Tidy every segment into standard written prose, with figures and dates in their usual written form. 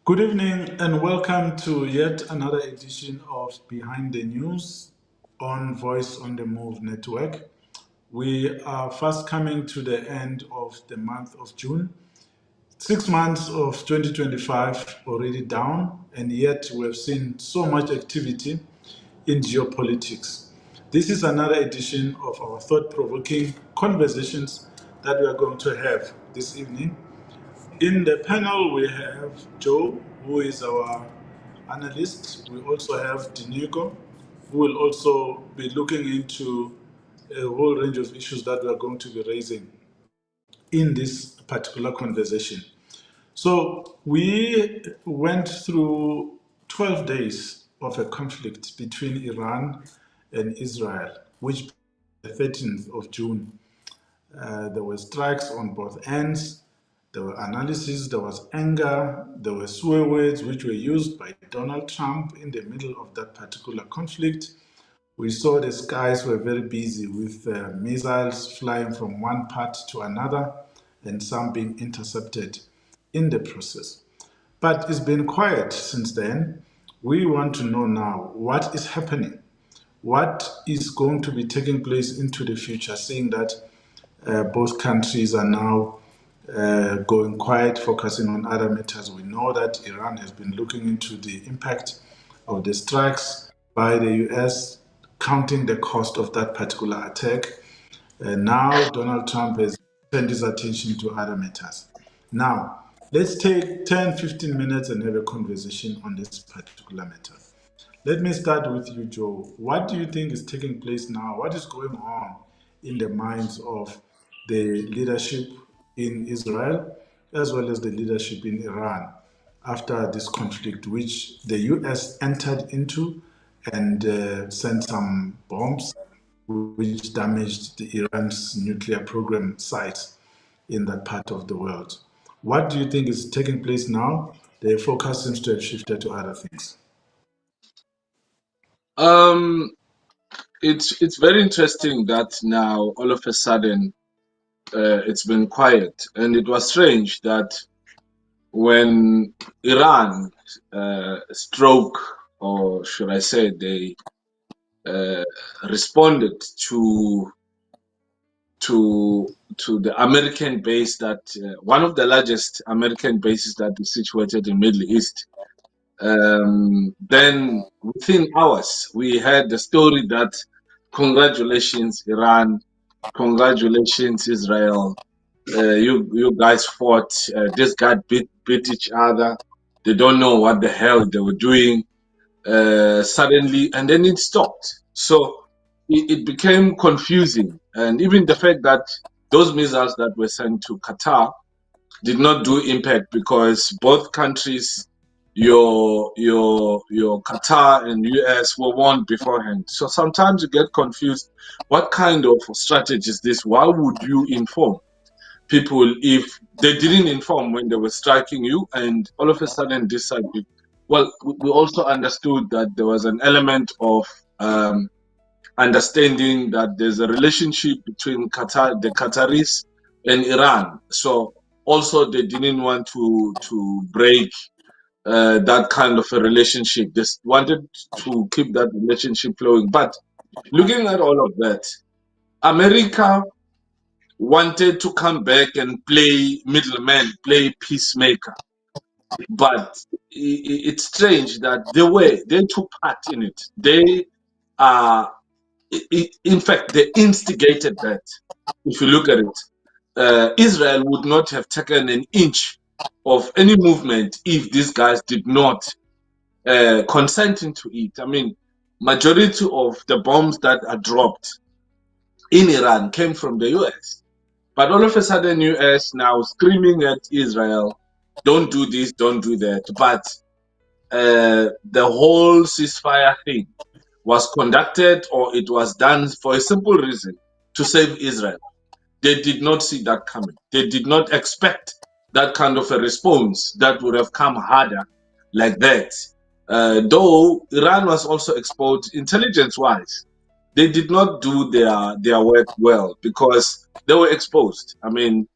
Good evening and welcome to yet another edition of Behind the News on Voice on the Move network. We are fast coming to the end of the month of June. 6 months of 2025 already down, and yet we have seen so much activity in geopolitics. This is another edition of our thought provoking conversations that we are going to have this evening. In the panel, we have Joe, who is our analyst. We also have Dinigo, who will also be looking into a whole range of issues that we are going to be raising in this particular conversation. So, we went through 12 days of a conflict between Iran and Israel, which the 13th of June. There were strikes on both ends. There were analysis, there was anger, there were swear words which were used by Donald Trump in the middle of that particular conflict. We saw the skies were very busy with missiles flying from one part to another and some being intercepted in the process. But it's been quiet since then. We want to know now what is happening. What is going to be taking place into the future, seeing that both countries are now going quiet, focusing on other matters. We know that Iran has been looking into the impact of the strikes by the US, counting the cost of that particular attack. Now, Donald Trump has turned his attention to other matters. Now, let's take 10, 15 minutes and have a conversation on this particular matter. Let me start with you, Joe. What do you think is taking place now? What is going on in the minds of the leadership in Israel as well as the leadership in Iran after this conflict, which the US entered into and sent some bombs which damaged the Iran's nuclear program sites in that part of the world? What do you think is taking place now? The focus seems to have shifted to other things. Um, it's very interesting that now all of a sudden it's been quiet, and it was strange that when Iran stroke, or should I say, they responded to the American base that one of the largest American bases that is situated in Middle East. Then within hours, we had the story that congratulations, Iran, congratulations, Israel. You guys fought. This guy beat each other. They don't know what the hell they were doing. Suddenly, and then it stopped. So it became confusing, and even the fact that those missiles that were sent to Qatar did not do impact because both countries, your Qatar and US, were warned beforehand. So sometimes you get confused. What kind of strategy is this? Why would you inform people if they didn't inform when they were striking you, and all of a sudden decide? Well, we also understood that there was an element of understanding that there's a relationship between Qatar, the Qataris, and Iran. So also they didn't want to break that kind of a relationship. They wanted to keep that relationship flowing. But looking at all of that, America wanted to come back and play middleman, play peacemaker. But it's strange that they took part in it. They are, in fact, they instigated that. If you look at it, Israel would not have taken an inch of any movement if these guys did not consent into it. I mean, majority of the bombs that are dropped in Iran came from the US. But all of a sudden, US now screaming at Israel, don't do this, don't do that. But the whole ceasefire thing was conducted, or it was done for a simple reason, to save Israel. They did not see that coming. They did not expect that kind of a response that would have come harder like that. Though Iran was also exposed intelligence-wise, they did not do their work well because they were exposed. I mean,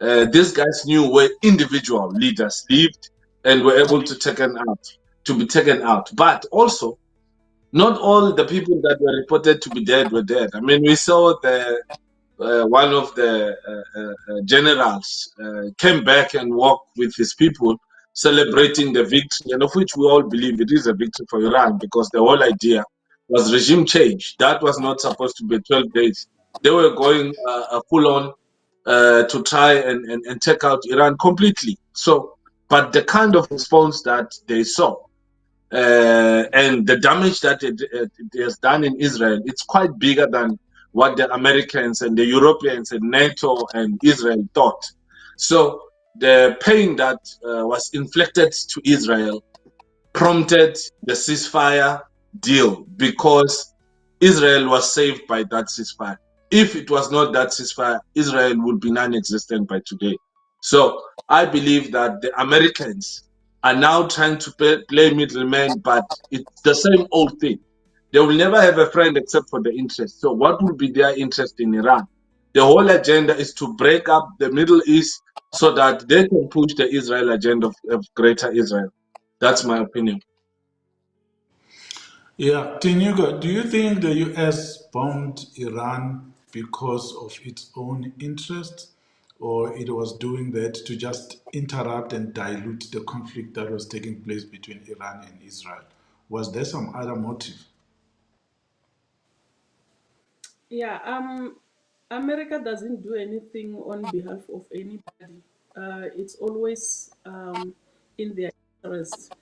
these guys knew where individual leaders lived. and were able to be taken out. But also, not all the people that were reported to be dead were dead. I mean, we saw the one of the generals came back and walked with his people celebrating the victory, and of which we all believe it is a victory for Iran because the whole idea was regime change. That was not supposed to be 12 days. They were going full on to try and take out Iran completely. So, but the kind of response that they saw and the damage that it has done in Israel, it's quite bigger than what the Americans and the Europeans and NATO and Israel thought. So the pain that was inflicted to Israel prompted the ceasefire deal because Israel was saved by that ceasefire. If it was not that ceasefire, Israel would be non existent by today. So I believe that the Americans are now trying to play middleman, but it's the same old thing. They will never have a friend except for the interest. So, what will be their interest in Iran? The whole agenda is to break up the Middle East so that they can push the Israel agenda of greater Israel. That's my opinion. Yeah, Tinuga, do you think the US bombed Iran because of its own interest, or it was doing that to just interrupt and dilute the conflict that was taking place between Iran and Israel? Was there some other motive? Yeah, America doesn't do anything on behalf of anybody. It's always in their interest.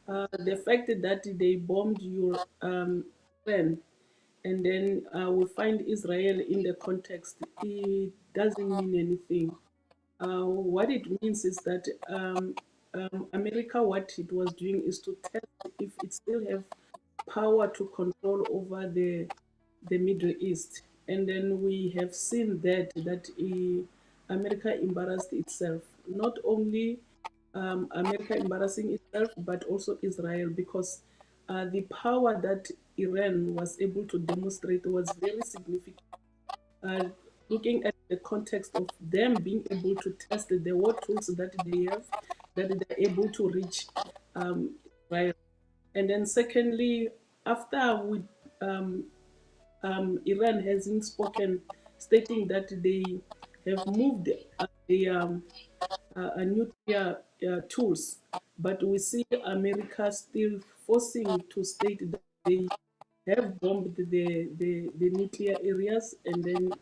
The fact that they bombed your Iran and then we find Israel in the context, it doesn't mean anything. What it means is that America, what it was doing is to test if it still have power to control over the Middle East. And then we have seen that America embarrassed itself. Not only America embarrassing itself, but also Israel, because the power that Iran was able to demonstrate was very significant. Uh, Looking at the context of them being able to test the war tools that they have, that they're able to reach Israel. And then secondly, after um, Iran hasn't spoken, stating that they have moved their nuclear tools, but we see America still forcing to state that they have bombed the nuclear areas and then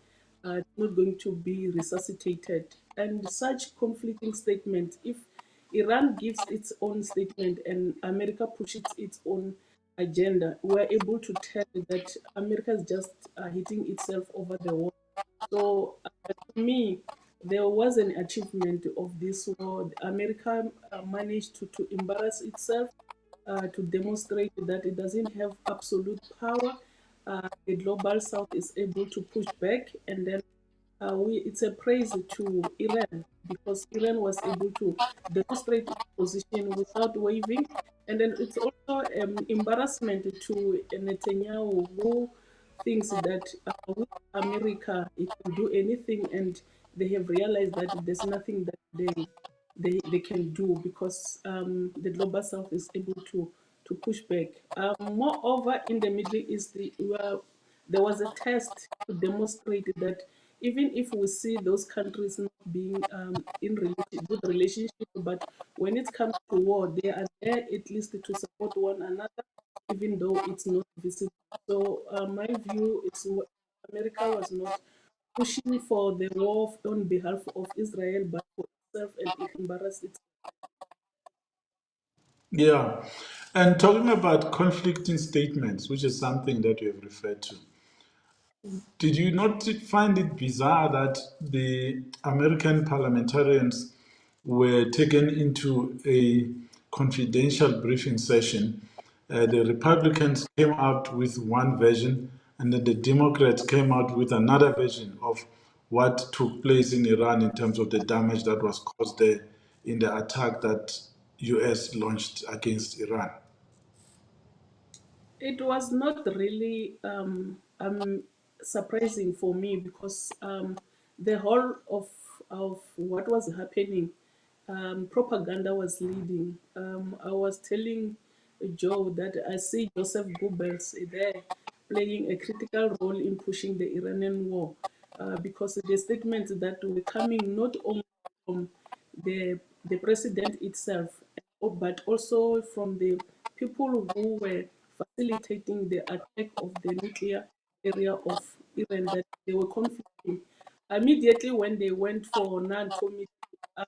it's not going to be resuscitated. And such conflicting statements, if Iran gives its own statement and America pushes its own agenda, we're able to tell that America is just hitting itself over the wall. So to me, there was an achievement of this war. America managed to embarrass itself, to demonstrate that it doesn't have absolute power. The global south is able to push back, and then it's a praise to Iran because Iran was able to demonstrate its position without waving. And then it's also embarrassment to Netanyahu, who thinks that with America it can do anything, and they have realized that there's nothing that they can do because the global south is able to push back. Moreover, in the Middle East, there was a test to demonstrate that even if we see those countries not being in good relationship, but when it comes to war, they are there at least to support one another, even though it's not visible. So my view is America was not pushing for the war on behalf of Israel, but for itself, and it embarrassed itself. Yeah. And talking about conflicting statements, which is something that you have referred to, did you not find it bizarre that the American parliamentarians were taken into a confidential briefing session? The Republicans came out with one version, and then the Democrats came out with another version of what took place in Iran in terms of the damage that was caused there in the attack that US launched against Iran. It was not really surprising for me because the whole of what was happening propaganda was leading. I was telling Joe that I see Joseph Goebbels there playing a critical role in pushing the Iranian war because the statements that were coming not only from the president itself, but also from the people who were facilitating the attack of the nuclear area of Iran, that they were conflicting. Immediately when they went for NATO meeting, I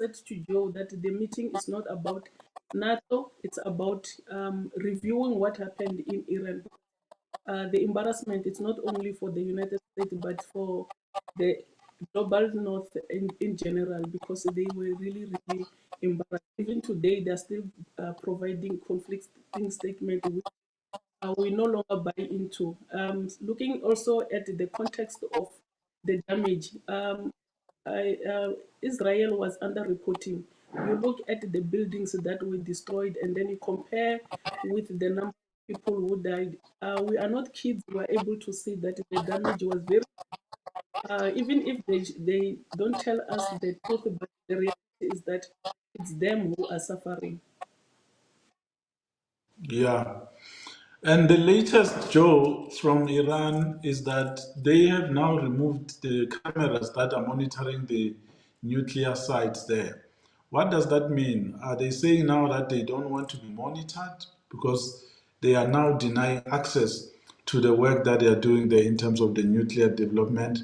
said to Joe that the meeting is not about NATO, it's about reviewing what happened in Iran. The embarrassment is not only for the United States, but for the global north in general, because they were really, really embarrassed. Even today, they're still providing conflicting statements which we no longer buy into. Looking also at the context of the damage, Israel was underreporting. You look at the buildings that were destroyed, and then you compare with the number of people who died. We are not kids who are able to see that the damage was very. Even if they don't tell us the truth, but the reality is that it's them who are suffering. Yeah. And the latest, Joe, from Iran is that they have now removed the cameras that are monitoring the nuclear sites there. What does that mean? Are they saying now that they don't want to be monitored because they are now denying access to the work that they are doing there in terms of the nuclear development?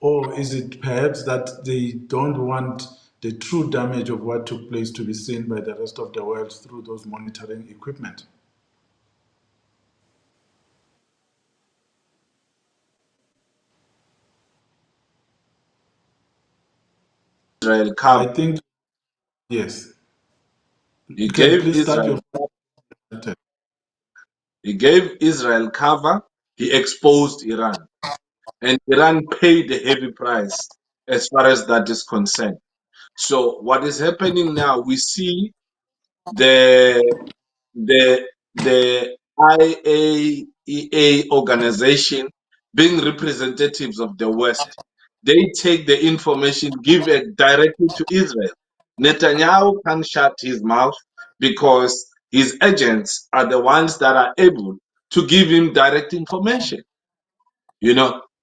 Or is it perhaps that they don't want the true damage of what took place to be seen by the rest of the world through those monitoring equipment? Israel I cover. think, yes. He You can gave please start Israel your sentence. he gave Israel cover. He exposed Iran, and Iran paid a heavy price as far as that is concerned. So what is happening now? We see the the the IAEA organization being representatives of the West. They take the information, give it directly to Israel. Netanyahu can't shut his mouth because his agents are the ones that are able to give him direct information.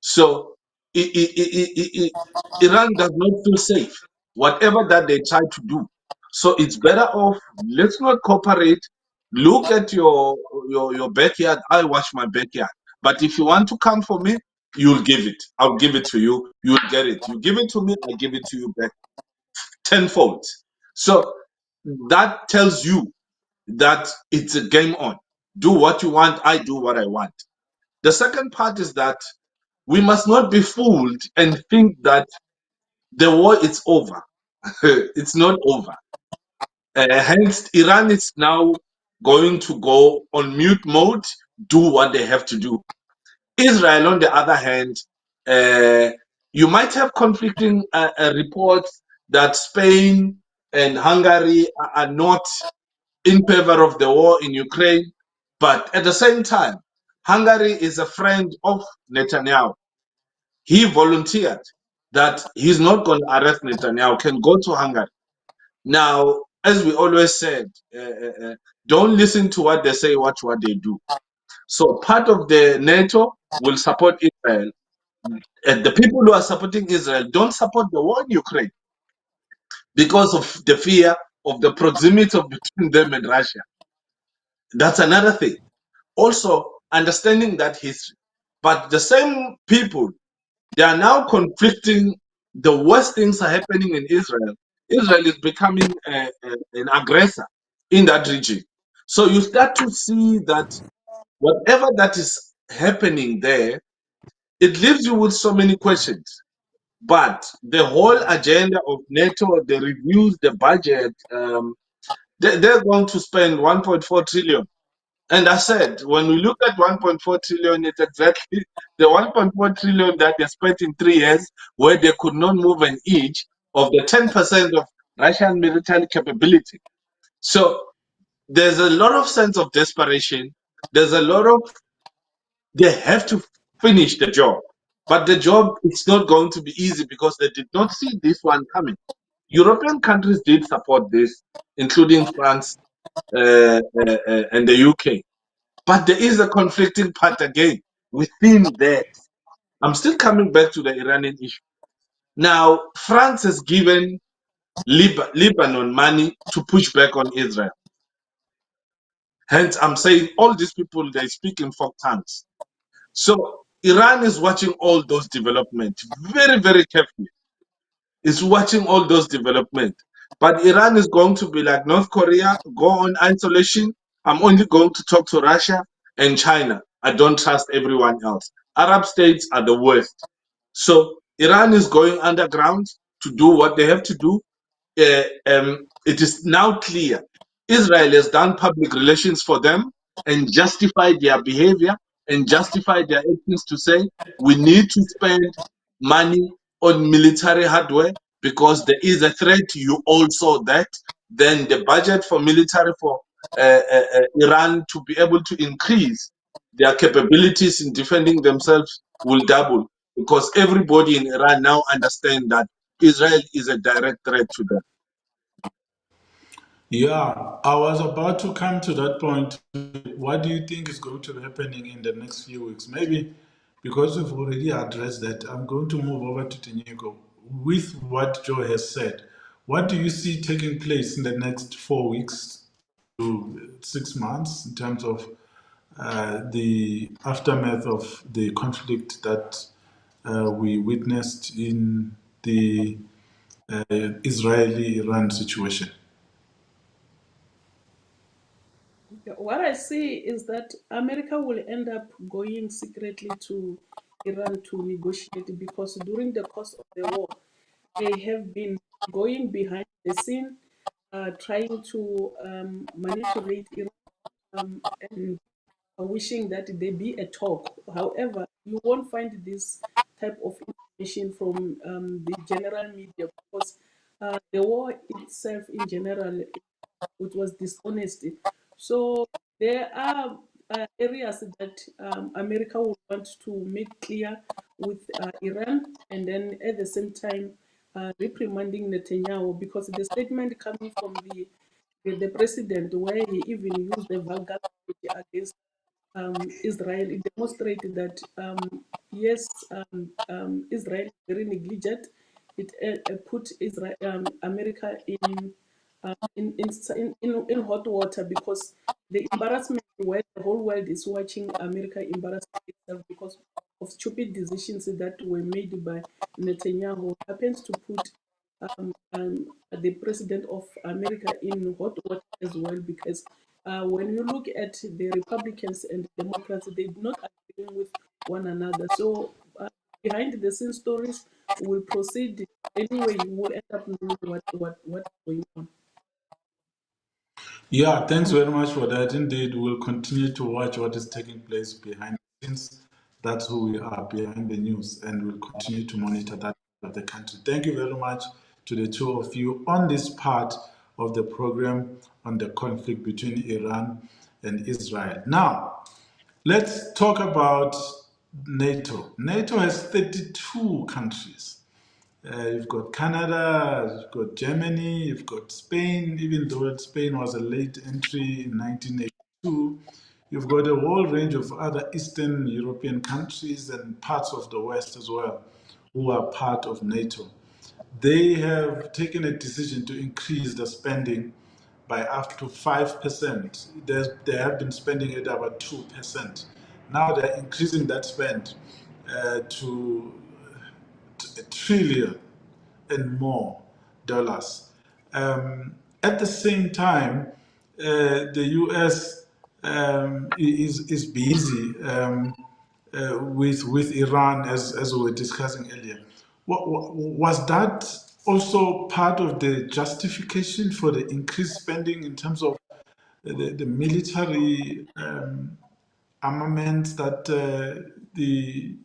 So Iran does not feel safe, whatever that they try to do. So it's better off, let's not cooperate. Look at your backyard. I wash my backyard. But if you want to come for me, you'll give it. I'll give it to you. You'll get it. You give it to me, I give it to you back tenfold. So that tells you that it's a game on. Do what you want, I do what I want. The second part is that we must not be fooled and think that the war is over. It's not over. Hence, Iran is now going to go on mute mode, do what they have to do. Israel, on the other hand, uh, you might have conflicting reports that Spain and Hungary are not in favor of the war in Ukraine, but at the same time, Hungary is a friend of Netanyahu. He volunteered that he's not going to arrest Netanyahu, can go to Hungary. Now, as we always said, don't listen to what they say, watch what they do. So part of the NATO will support Israel. And the people who are supporting Israel don't support the war in Ukraine because of the fear of the proximity of between them and Russia. That's another thing. Also, understanding that history. But the same people, they are now conflicting. The worst things are happening in Israel. Israel is becoming an aggressor in that region. So you start to see that whatever that is happening there, it leaves you with so many questions. But the whole agenda of NATO, the reviews, the budget, they're going to spend 1.4 trillion. And I said, when we look at 1.4 trillion, it's exactly the 1.4 trillion that they spent in 3 years, where they could not move an inch of the 10% of Russian military capability. So there's a lot of sense of desperation. There's a lot of, they have to finish the job. But the job, it's not going to be easy because they did not see this one coming. European countries did support this, including France and the UK. But there is a conflicting part again within that. I'm still coming back to the Iranian issue. Now, France has given Lebanon money to push back on Israel. Hence, I'm saying all these people, they speak in folk tongues. So Iran is watching all those developments very, very carefully. It's watching all those developments. But Iran is going to be like North Korea, go on isolation. I'm only going to talk to Russia and China. I don't trust everyone else. Arab states are the worst. So Iran is going underground to do what they have to do. It is now clear Israel has done public relations for them and justified their behavior and justified their actions to say we need to spend money on military hardware because there is a threat. You all saw that. Then the budget for military for Iran to be able to increase their capabilities in defending themselves will double because everybody in Iran now understands that Israel is a direct threat to them. Yeah, I was about to come to that point. What do you think is going to be happening in the next few weeks? Maybe because we've already addressed that, I'm going to move over to Teniego. With what Joe has said, what do you see taking place in the next 4 weeks to 6 months in terms of the aftermath of the conflict that we witnessed in the Israeli-Iran situation? What I see is that America will end up going secretly to Iran to negotiate because during the course of the war, they have been going behind the scene, trying to manipulate Iran and wishing that there be a talk. However, you won't find this type of information from the general media because the war itself, in general, it was dishonesty. So there are areas that America would want to make clear with Iran, and then at the same time reprimanding Netanyahu because the statement coming from the president, where he even used the vulgar language against Israel, it demonstrated that yes, Israel is very negligent. It put Israel, America in hot water because the embarrassment where the whole world is watching America embarrass itself because of stupid decisions that were made by Netanyahu happens to put the president of America in hot water as well because when you look at the Republicans and the Democrats, they do not agree with one another. So behind the scenes stories will proceed anyway. You will end up knowing what's going on. Yeah, thanks very much for that. Indeed, we'll continue to watch what is taking place behind the scenes. That's who we are behind the news, and we'll continue to monitor that part of the country. Thank you very much to the two of you on this part of the program on the conflict between Iran and Israel. Now, let's talk about NATO. NATO has 32 countries. You've got Canada, you've got Germany, you've got Spain, even though Spain was a late entry in 1982. You've got a whole range of other Eastern European countries and parts of the West as well who are part of NATO. They have taken a decision to increase the spending by up to 5%. They have been spending at about 2%. Now they're increasing that spend to a trillion and more dollars. At the same time, the U.S. Is busy with Iran, as we were discussing earlier. Was that also part of the justification for the increased spending in terms of the military armaments that the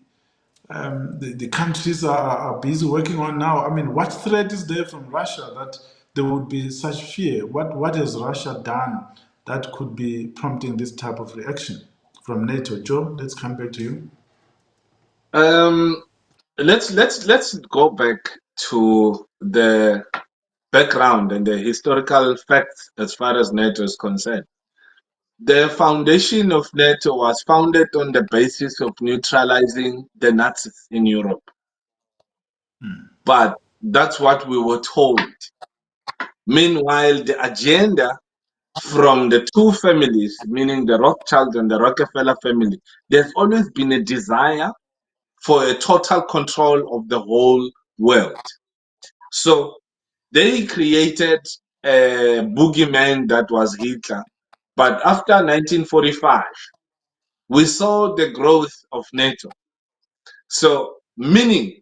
countries are busy working on now? I mean, what threat is there from Russia that there would be such fear? What has Russia done that could be prompting this type of reaction from NATO? Joe, let's come back to you. Let's go back to the background and the historical facts as far as NATO is concerned. The foundation of NATO was founded on the basis of neutralizing the Nazis in Europe. But that's what we were told. Meanwhile, the agenda from the two families, meaning the Rothschild and the Rockefeller family, there's always been a desire for a total control of the whole world. So they created a boogeyman that was Hitler. But after 1945, we saw the growth of NATO. So, meaning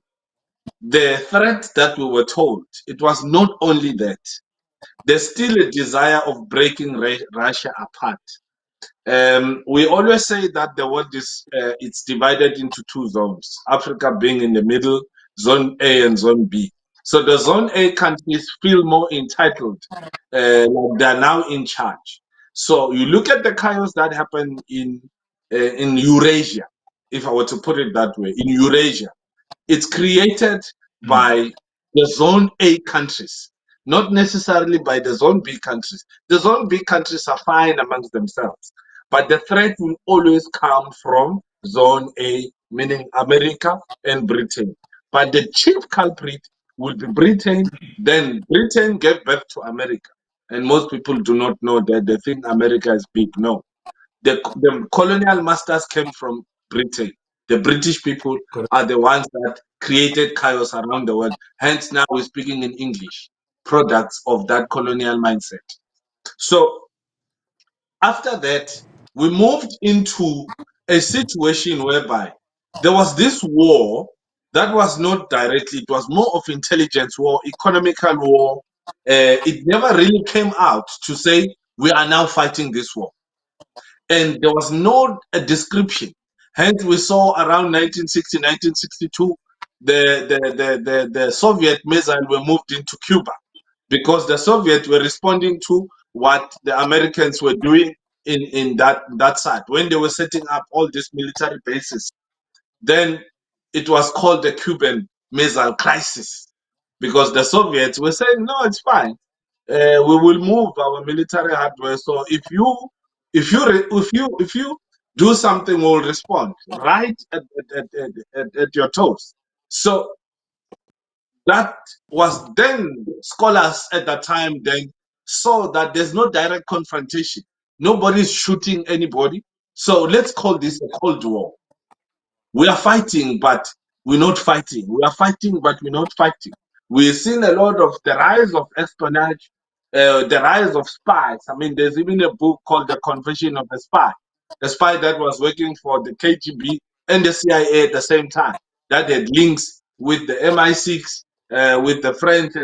the threat that we were told, it was not only that. There's still a desire of breaking Russia apart. We always say that the world is it's divided into two zones, Africa being in the middle, zone A and zone B. So the zone A countries feel more entitled, like they're now in charge. So you look at the chaos that happened in Eurasia, if I were to put it that way, in Eurasia, it's created by the zone A countries, not necessarily by the zone B countries. The zone B countries are fine amongst themselves, but the threat will always come from zone A, meaning America and Britain. But the chief culprit will be Britain. Then Britain gave birth to America. And most people do not know that. They think America is big. No. The colonial masters came from Britain. The British people are the ones that created chaos around the world. Hence, now we're speaking in English, products of that colonial mindset. So, after that, we moved into a situation whereby there was this war that was not directly, it was more of intelligence war, economical war. It never really came out to say, we are now fighting this war. And there was no description. Hence, we saw around 1960, 1962, the Soviet missile were moved into Cuba because the Soviets were responding to what the Americans were doing in that side when they were setting up all these military bases. Then it was called the Cuban Missile Crisis because the Soviets were saying, no, it's fine. We will move our military hardware. So if you do something, we'll respond right at your toes. So that was then scholars at that time then saw that there's no direct confrontation. Nobody's shooting anybody. So let's call this a Cold War. We are fighting, but we're not fighting. We are fighting, but we're not fighting. We've seen a lot of the rise of espionage, the rise of spies. I mean, there's even a book called The Confession of a spy that was working for the KGB and the CIA at the same time, that had links with the MI6, with the French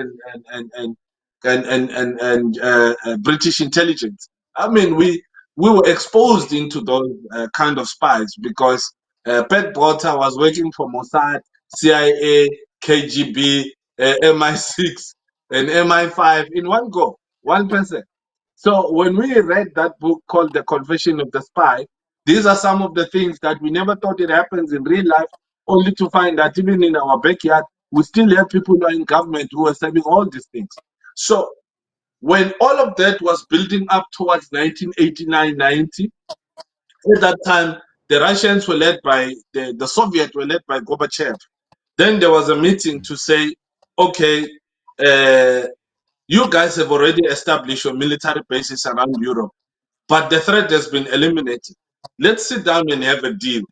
and British intelligence. I mean, we were exposed into those kind of spies because Pet Botter was working for Mossad, CIA, KGB, MI6, and MI5 in one go, one person. So when we read that book called The Confession of the Spy, these are some of the things that we never thought it happens in real life, only to find that even in our backyard, we still have people who are in government who are serving all these things. So when all of that was building up towards 1989-90, at that time, the Russians were led by, the Soviets were led by Gorbachev. Then there was a meeting to say, okay, you guys have already established your military bases around Europe, but the threat has been eliminated. Let's sit down and have a deal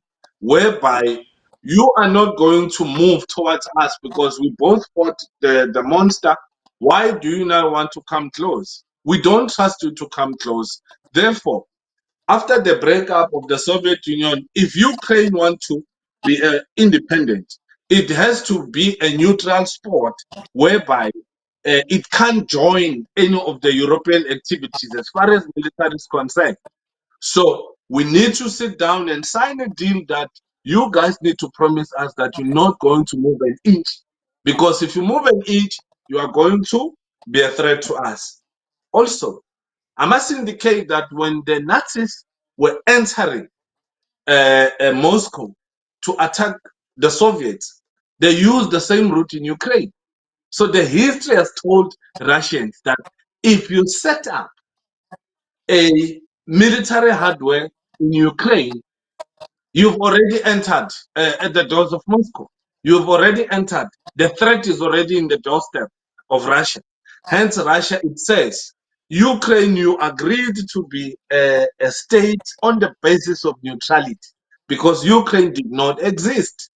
whereby you are not going to move towards us because we both fought the monster. Why do you now want to come close? We don't trust you to come close. Therefore, after the breakup of the Soviet Union, if Ukraine wants to be independent, it has to be a neutral sport whereby it can't join any of the European activities as far as military is concerned. So we need to sit down and sign a deal that you guys need to promise us that you're not going to move an inch. Because if you move an inch, you are going to be a threat to us. Also, I must indicate that when the Nazis were entering Moscow to attack the Soviets, they used the same route in Ukraine. So the history has told Russians that if you set up a military hardware in Ukraine, you've already entered at the doors of Moscow. You've already entered. The threat is already in the doorstep of Russia. Hence, Russia, it says, Ukraine, you agreed to be a state on the basis of neutrality because Ukraine did not exist.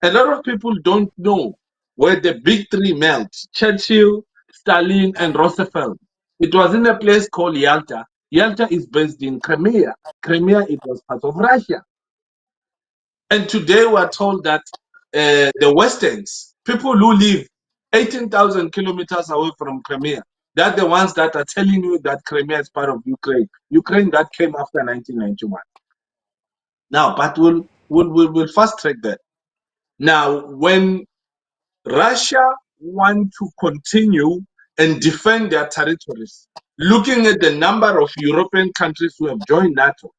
A lot of people don't know where the big three met: Churchill, Stalin, and Roosevelt. It was in a place called Yalta. Yalta is based in Crimea. Crimea, it was part of Russia. And today we're told that the Westerns, people who live 18,000 kilometers away from Crimea, they're the ones that are telling you that Crimea is part of Ukraine. Ukraine that came after 1991. Now, but we'll fast track that. Now, when Russia want to continue and defend their territories, looking at the number of European countries who have joined NATO,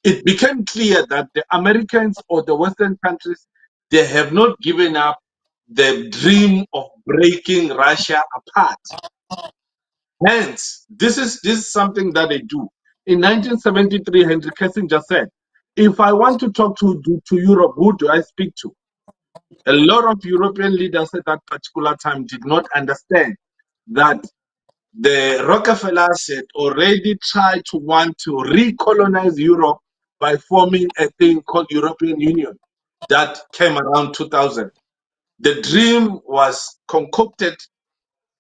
it became clear that the Americans or the Western countries, they have not given up the dream of breaking Russia apart. Hence, this is something that they do. In 1973, Henry Kissinger said, if I want to talk to Europe, who do I speak to? A lot of European leaders at that particular time did not understand that the Rockefellers had already tried to want to recolonize Europe by forming a thing called European Union that came around 2000. The dream was concocted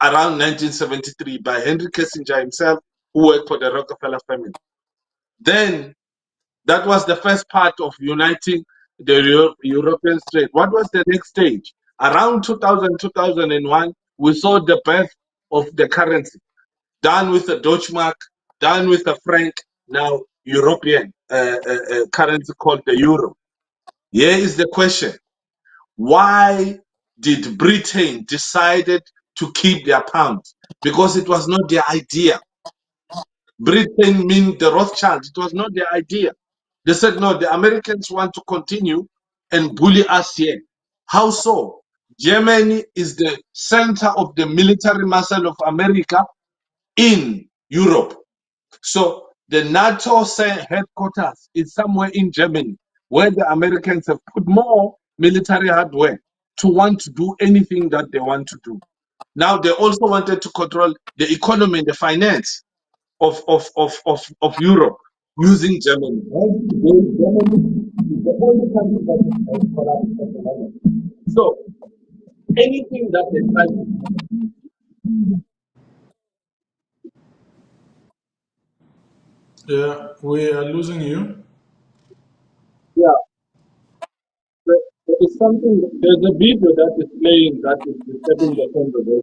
around 1973 by Henry Kissinger himself, who worked for the Rockefeller family. Then that was the first part of uniting the European state. What was the next stage? Around 2000, 2001, we saw the birth of the currency, done with the Deutschmark, done with the franc, now European currency called the euro. Here is the question. Why did Britain decided to keep their pound? Because it was not their idea. Britain means the Rothschilds. It was not their idea. They said, no, the Americans want to continue and bully us here. How so? Germany is the center of the military muscle of America in Europe. So the NATO headquarters is somewhere in Germany, where the Americans have put more military hardware to want to do anything that they want to do. Now they also wanted to control the economy and the finance of Europe using Germany. Germany is the only country that has collapsed at the moment. So anything that they try to Yeah, we are losing you. yeah, there is something. There's a video that is playing that is disturbing the conversation.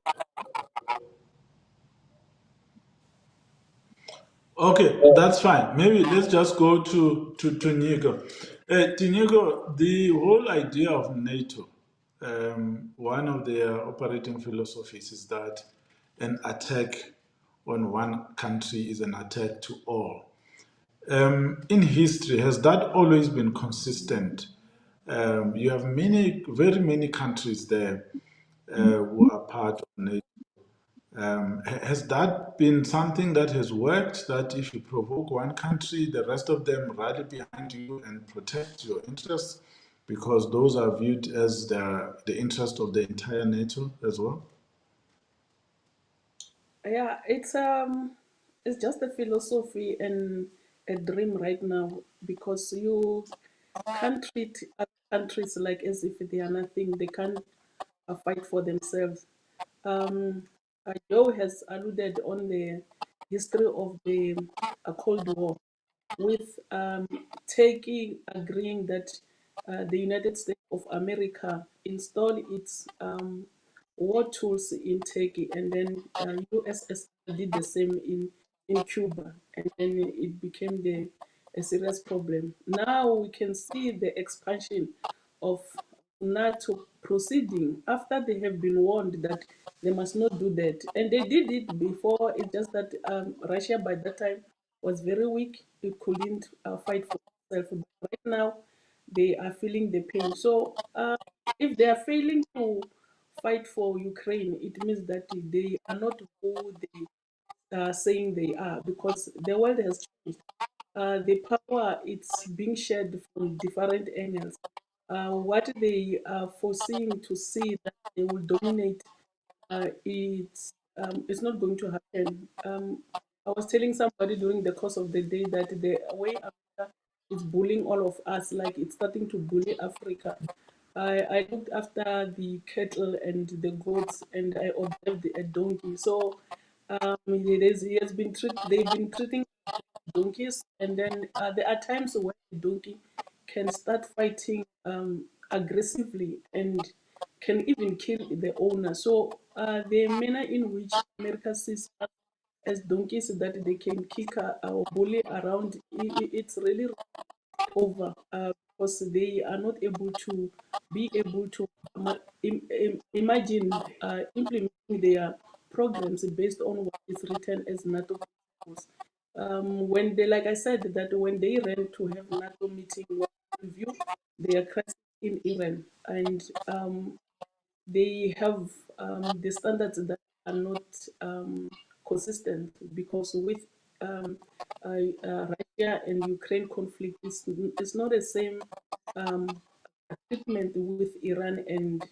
Okay, that's fine. Maybe let's just go to Nico. Tinigo, the whole idea of NATO, one of their operating philosophies is that an attack on one country is an attack to all. In history, has that always been consistent? You have very many countries there who are part of NATO. Has that been something that has worked? That if you provoke one country, the rest of them rally behind you and protect your interests, because those are viewed as the interest of the entire NATO as well? Yeah, it's just a philosophy and a dream right now because you can't treat other countries like as if they are nothing. They can't fight for themselves. Um, Joe has alluded on the history of the Cold War, with Turkey agreeing that the United States of America install its war tools in Turkey, and then USSR did the same in Cuba, and then it became a serious problem. Now we can see the expansion of NATO proceeding after they have been warned that they must not do that. And they did it before, it's just that Russia by that time was very weak. It couldn't fight for itself. But right now, they are feeling the pain. So if they are failing to fight for Ukraine, it means that they are not who they are saying they are, because the world has changed. The power, it's being shared from different angles. What they are foreseeing to see that they will dominate, it's not going to happen. I was telling somebody during the course of the day that the way Africa is bullying all of us, like it's starting to bully Africa. I looked after the cattle and the goats, and I observed a donkey. So they've been treating donkeys, and then there are times when the donkey can start fighting aggressively and can even kill the owner. So the manner in which America sees us as donkeys that they can kick or bully around, it's really over, because they are not able to be able to imagine implementing their programs based on what is written as NATO principles. When they, like I said, that when they ran to have NATO meeting to review their crisis in Iran, and they have the standards that are not consistent, because with Russia and Ukraine conflict, it's not the same um, treatment with Iran and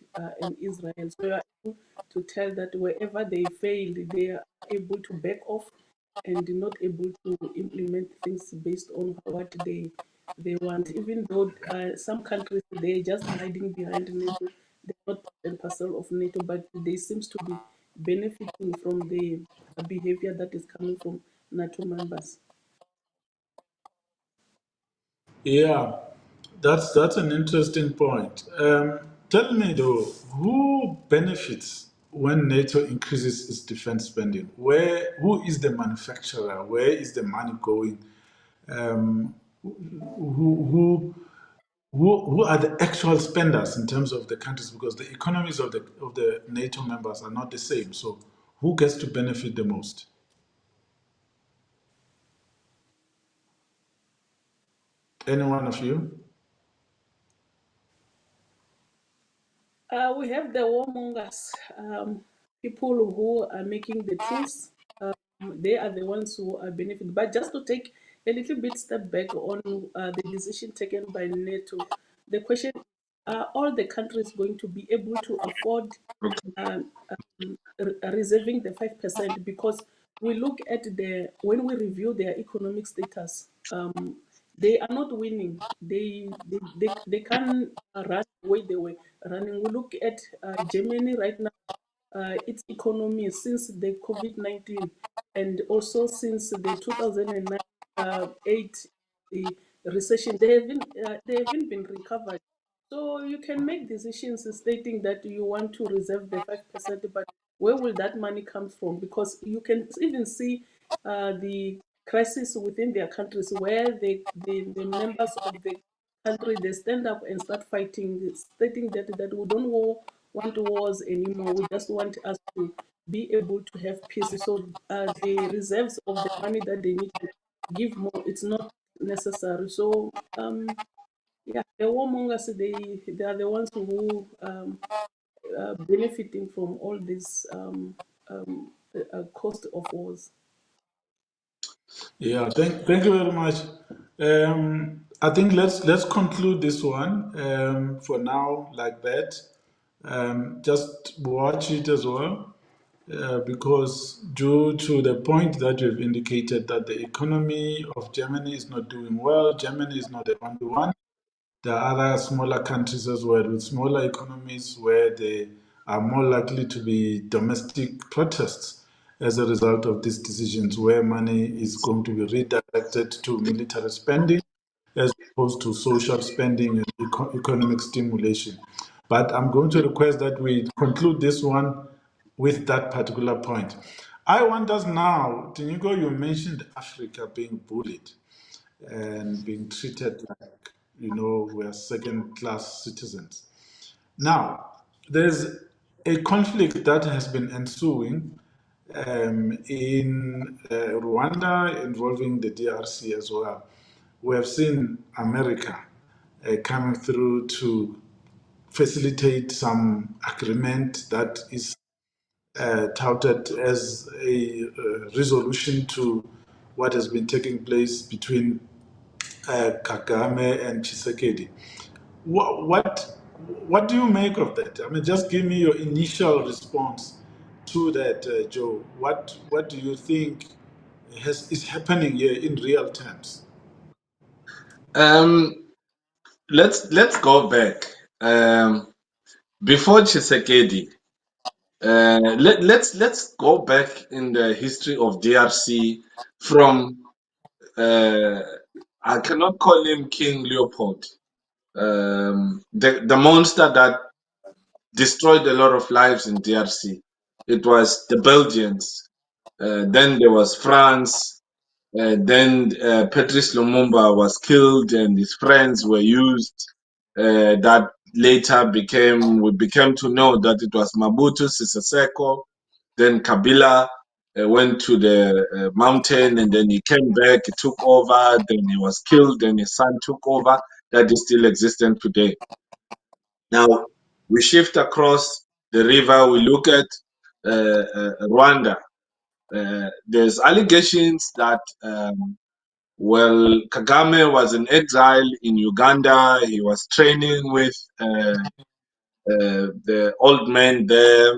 Israel. So you are able to tell that wherever they failed, they are able to back off and not able to implement things based on what they want. Even though some countries, they're just hiding behind NATO, they're not part and parcel of NATO, but they seems to be benefiting from the behavior that is coming from NATO members. Yeah, that's an interesting point. Tell me though, who benefits when NATO increases its defense spending? Who is the manufacturer? Where is the money going? Um, who, who are the actual spenders in terms of the countries? Because the economies of the NATO members are not the same. So, who gets to benefit the most? Any one of you? We have the warmongers, people who are making the tools. They are the ones who are benefiting. But just to take a little bit step back on the decision taken by NATO, the question: are all the countries going to be able to afford um, reserving the 5%? Because we look at when we review their economic status, they are not winning. They can't run the way they were running. We look at Germany right now, its economy since the COVID-19, and also since the 2009 8 the recession, they haven't been recovered. So you can make decisions stating that you want to reserve the 5%, but where will that money come from? Because you can even see the crisis within their countries, where the members of the country, they stand up and start fighting, stating that we don't want wars anymore. We just want us to be able to have peace. So the reserves of the money that they need to give more, it's not necessary. So yeah, the warmongers, they are the ones who benefiting from all this cost of wars. Yeah, thank you very much. I think let's conclude this one for now like that. Just watch it as well, because due to the point that you've indicated that the economy of Germany is not doing well, Germany is not the only one. There are other smaller countries as well with smaller economies where there are more likely to be domestic protests as a result of these decisions, where money is going to be redirected to military spending as opposed to social spending and economic stimulation. But I'm going to request that we conclude this one with that particular point. I want us now, Tinigo, you mentioned Africa being bullied and being treated like, we're second class citizens. Now, there's a conflict that has been ensuing in Rwanda involving the DRC as well. We have seen America coming through to facilitate some agreement that is touted as a resolution to what has been taking place between Kagame and Tshisekedi. What do you make of that? I mean, just give me your initial response to that, Joe. What do you think is happening here in real terms? Let's go back. Before Chisekedi, let's go back in the history of DRC from I cannot call him King Leopold, the monster that destroyed a lot of lives in DRC. It was the Belgians. Then there was France. Then Patrice Lumumba was killed, and his friends were used. That later we became to know that it was Mobutu Sese Seko. Then Kabila went to the mountain, and then he came back. He took over. Then he was killed. Then his son took over. That is still existent today. Now we shift across the river. We look at Rwanda. There's allegations that Kagame was in exile in Uganda. He was training with the old men there.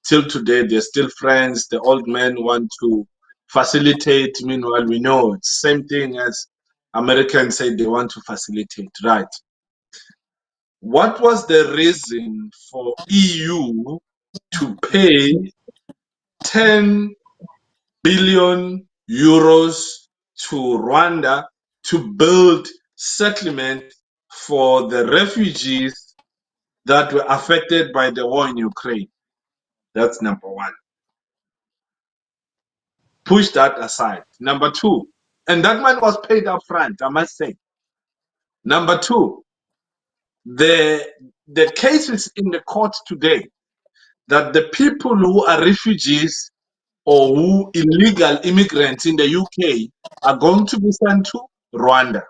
Till today, they're still friends. The old men want to facilitate. Meanwhile, we know it's the same thing as Americans say they want to facilitate, right? What was the reason for EU to pay 10 billion euros to Rwanda to build settlement for the refugees that were affected by the war in Ukraine? That's number one. Push that aside. Number two, and that man was paid up front, I must say. Number two, the cases in the court today that the people who are refugees or who illegal immigrants in the UK are going to be sent to Rwanda.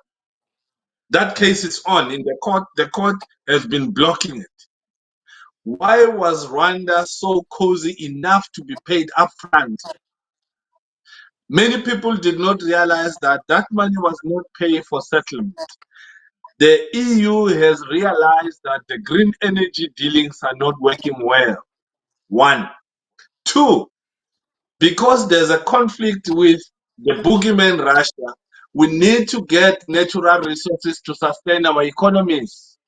That case is on in the court. The court has been blocking it. Why was Rwanda so cozy enough to be paid upfront? Many people did not realize that that money was not paid for settlement. The EU has realized that the green energy dealings are not working well. One. Two, because there's a conflict with the boogeyman Russia, we need to get natural resources to sustain our economies.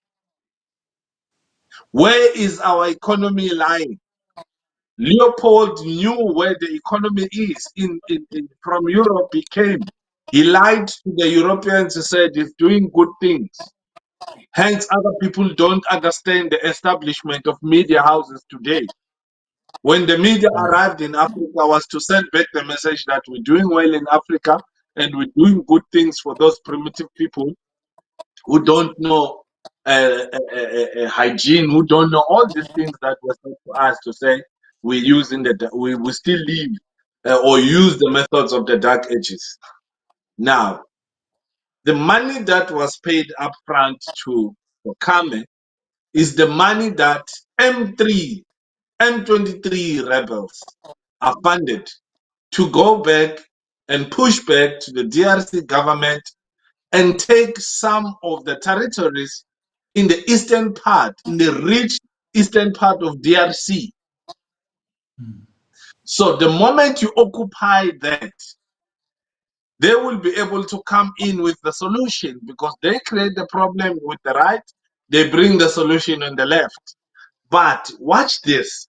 Where is our economy lying? Leopold knew where the economy is. From Europe, he came. He lied to the Europeans and said he's doing good things. Hence, other people don't understand the establishment of media houses today. When the media arrived in Africa, was to send back the message that we're doing well in Africa and we're doing good things for those primitive people who don't know hygiene, who don't know all these things that were said to us to say we still live or use the methods of the dark ages. Now, the money that was paid upfront to Kagame is the money that M23 rebels are funded to go back and push back to the DRC government and take some of the territories in the eastern part, in the rich eastern part of DRC. So the moment you occupy that, they will be able to come in with the solution because they create the problem with the right, they bring the solution on the left. But watch this.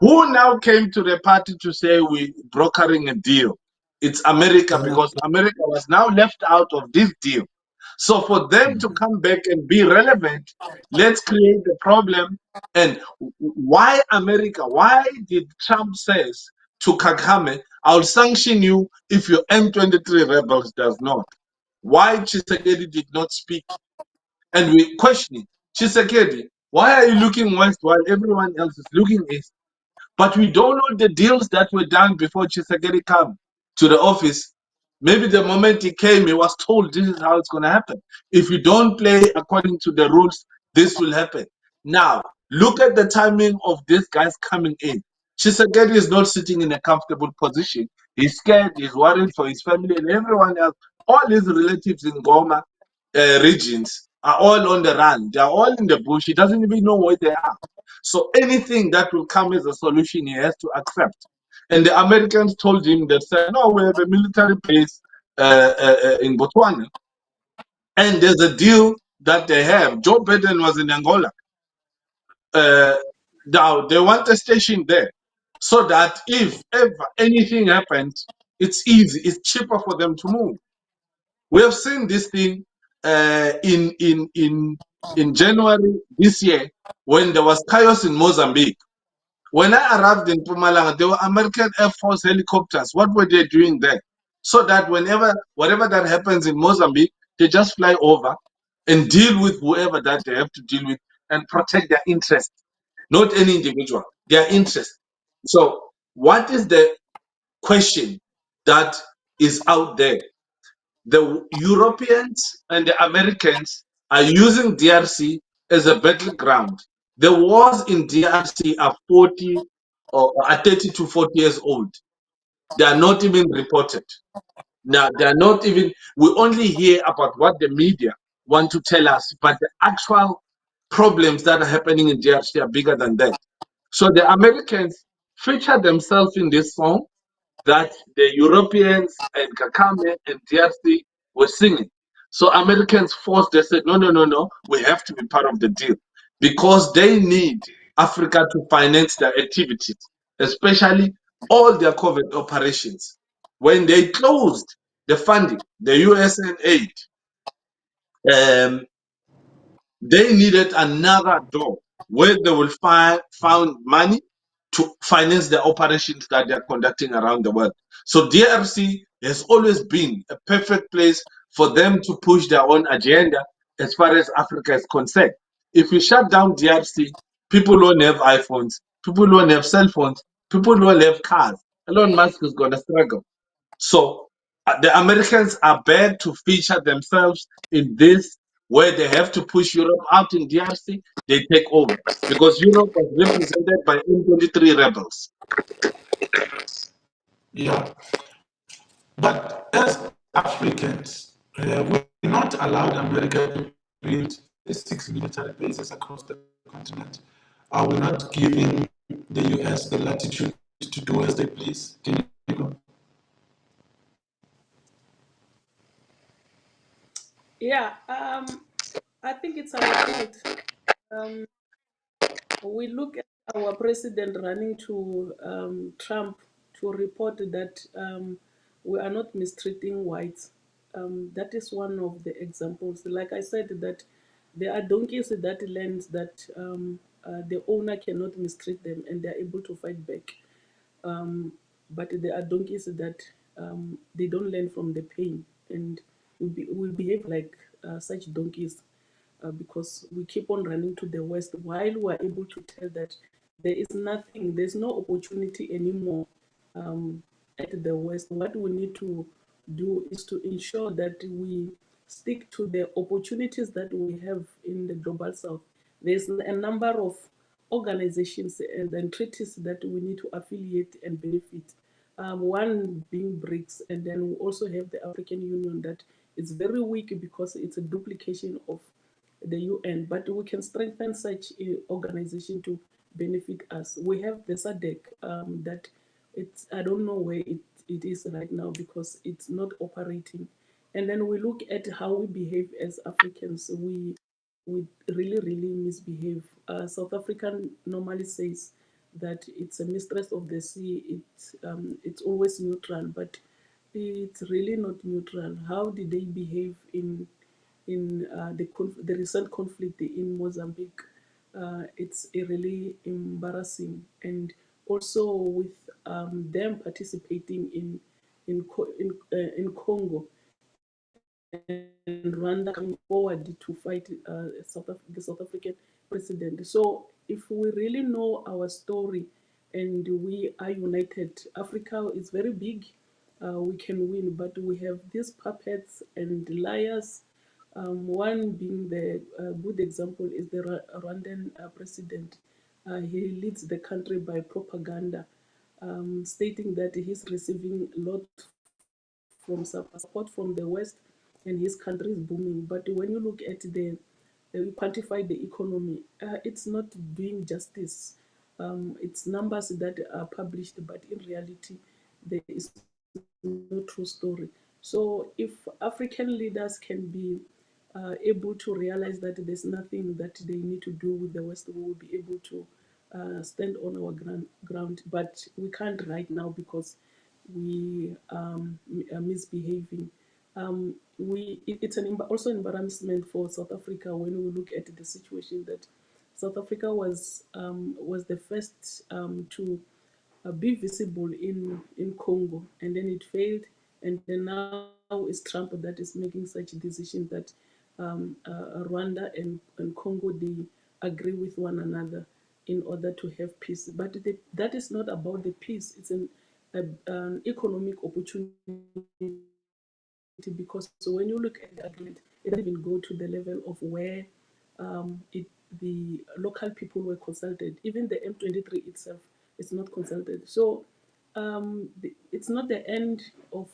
Who now came to the party to say we're brokering a deal? It's America, because America was now left out of this deal. So for them to come back and be relevant, let's create the problem. And why America? Why did Trump says to Kagame, I'll sanction you if your M23 rebels does not? Why Tshisekedi did not speak? And we questioning, Tshisekedi, why are you looking west while everyone else is looking east? But we don't know the deals that were done before Tshisekedi came to the office. Maybe the moment he came, he was told this is how it's going to happen. If you don't play according to the rules, this will happen. Now, look at the timing of these guys coming in. Tshisekedi is not sitting in a comfortable position. He's scared, he's worried for his family and everyone else. All his relatives in Goma regions are all on the run. They are all in the bush. He doesn't even know where they are. So anything that will come as a solution, he has to accept. And the Americans told him, they said, no, we have a military base in Botswana. And there's a deal that they have. Joe Biden was in Angola. Now they want a station there so that if ever anything happens, it's easy, it's cheaper for them to move. We have seen this thing in January this year when there was chaos in Mozambique. When I arrived in Pumalanga, there were American Air Force helicopters. What were they doing there? So that whatever that happens in Mozambique, they just fly over and deal with whoever that they have to deal with and protect their interests, not any individual, their interest. So, what is the question that is out there? The Europeans and the Americans are using DRC as a battleground. The wars in DRC are 40 or are 30 to 40 years old. They are not even reported. Now, they are not even, we only hear about what the media want to tell us, but the actual problems that are happening in DRC are bigger than that. So the Americans feature themselves in this song that the Europeans and Kakame and DRC were singing. So Americans forced, they said, no, no, no, no, we have to be part of the deal because they need Africa to finance their activities, especially all their covert operations. When they closed the funding, the USN aid, um, they needed another door where they will found money to finance the operations that they're conducting around the world. So DRC has always been a perfect place for them to push their own agenda as far as Africa is concerned. If we shut down DRC, people won't have iPhones, people won't have cell phones, people won't have cars. Elon Musk is going to struggle. So the Americans are bad to feature themselves in this, where they have to push Europe out in DRC, they take over. Because Europe was represented by M23 rebels. Yeah. But as Africans, we're not allowed America to build 36 military bases across the continent. Are we not giving the US the latitude to do as they please? Can you go? Yeah, I think it's our fault. Um, we look at our president running to Trump to report that we are not mistreating whites. That is one of the examples. Like I said, that there are donkeys that land that the owner cannot mistreat them and they are able to fight back. But there are donkeys that they don't learn from the pain, and we behave like such donkeys because we keep on running to the West while we are able to tell that there is nothing, there's no opportunity anymore at the West. What we need to do is to ensure that we stick to the opportunities that we have in the global South. There's a number of organizations and treaties that we need to affiliate and benefit. One being BRICS, and then we also have the African Union that is very weak because it's a duplication of the UN, but we can strengthen such an organization to benefit us. We have the SADC that it's, I don't know where it is right now because it's not operating. And then we look at how we behave as Africans. We really, really misbehave. South African normally says that it's a mistress of the sea. It's always neutral, but it's really not neutral. How did they behave in the recent conflict in Mozambique? It's really embarrassing, and also with them participating in Congo and Rwanda coming forward to fight the South African president. So if we really know our story and we are united, Africa is very big. We can win, but we have these puppets and liars One being the good example is the Rwandan president. He leads the country by propaganda, stating that he's receiving a lot from support from the West and his country is booming. But when you look at you quantify the economy, it's not doing justice. It's numbers that are published, but in reality, there is no true story. So if African leaders can be able to realize that there's nothing that they need to do with the West, we will be able to stand on our ground. But we can't right now because we are misbehaving. It's also embarrassment for South Africa when we look at the situation that South Africa was the first to be visible in Congo, and then it failed, and then now it's Trump that is making such decisions that Rwanda and Congo, they agree with one another in order to have peace. But that is not about the peace. It's an economic opportunity, because when you look at the agreement, it doesn't even go to the level of where the local people were consulted. Even the M23 itself is not consulted. So it's not the end of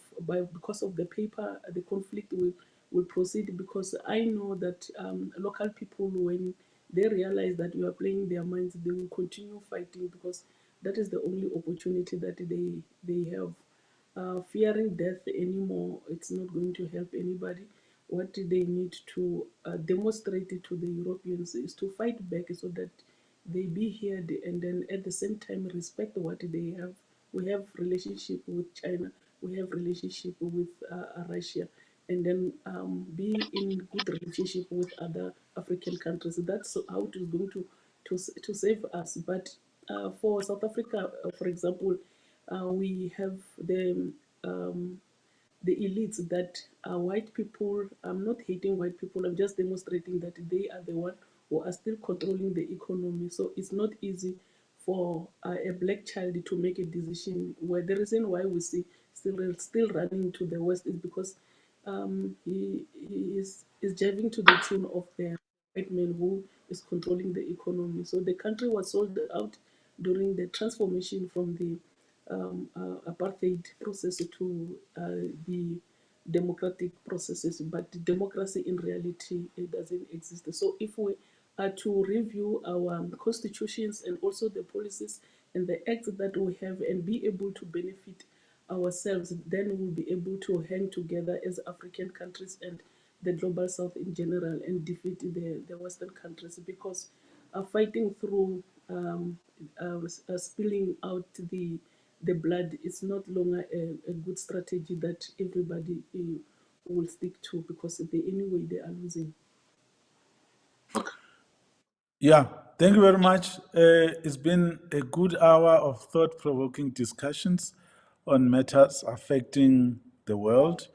because of the paper. The conflict will proceed, because I know that local people, when they realize that we are playing their minds, they will continue fighting, because that is the only opportunity that they have. Fearing death anymore, it's not going to help anybody. What they need to demonstrate to the Europeans is to fight back, so that they be here, and then at the same time respect what they have. We have relationship with China, we have relationship with Russia, and then be in good relationship with other African countries. That's how it is going to save us. But for South Africa, for example, we have the elites that are white people. I'm not hating white people, I'm just demonstrating that they are the one who are still controlling the economy. So it's not easy for a black child to make a decision. Where the reason why we see still running to the West is because he is driving to the tune of the white man who is controlling the economy. So the country was sold out during the transformation from the apartheid process to the democratic processes, but democracy in reality, it doesn't exist. So if we are to review our constitutions and also the policies and the acts that we have and be able to benefit ourselves, then we'll be able to hang together as African countries and the global south in general, and defeat the Western countries, because fighting through spilling out the blood is not longer a good strategy that everybody will stick to, because anyway they are losing. Yeah, thank you very much. It's been a good hour of thought-provoking discussions on matters affecting the world.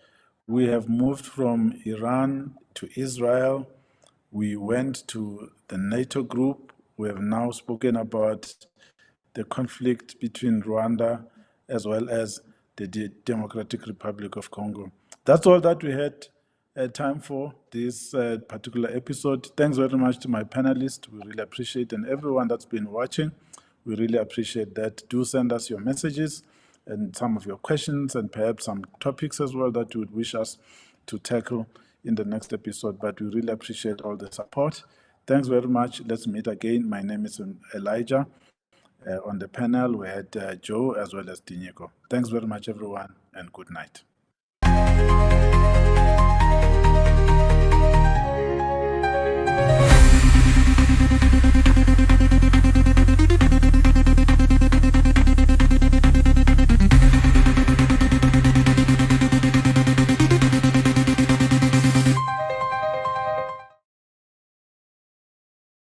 We have moved from Iran to Israel. We went to the NATO group. We have now spoken about the conflict between Rwanda as well as the Democratic Republic of Congo. That's all that we had time for this particular episode. Thanks very much to my panelists. We really appreciate, and everyone that's been watching. We really appreciate that. Do send us your messages and some of your questions, and perhaps some topics as well that you would wish us to tackle in the next episode. But we really appreciate all the support. Thanks very much. Let's meet again. My name is Elijah. On the panel, we had Joe as well as Dinyeko. Thanks very much, everyone, and good night.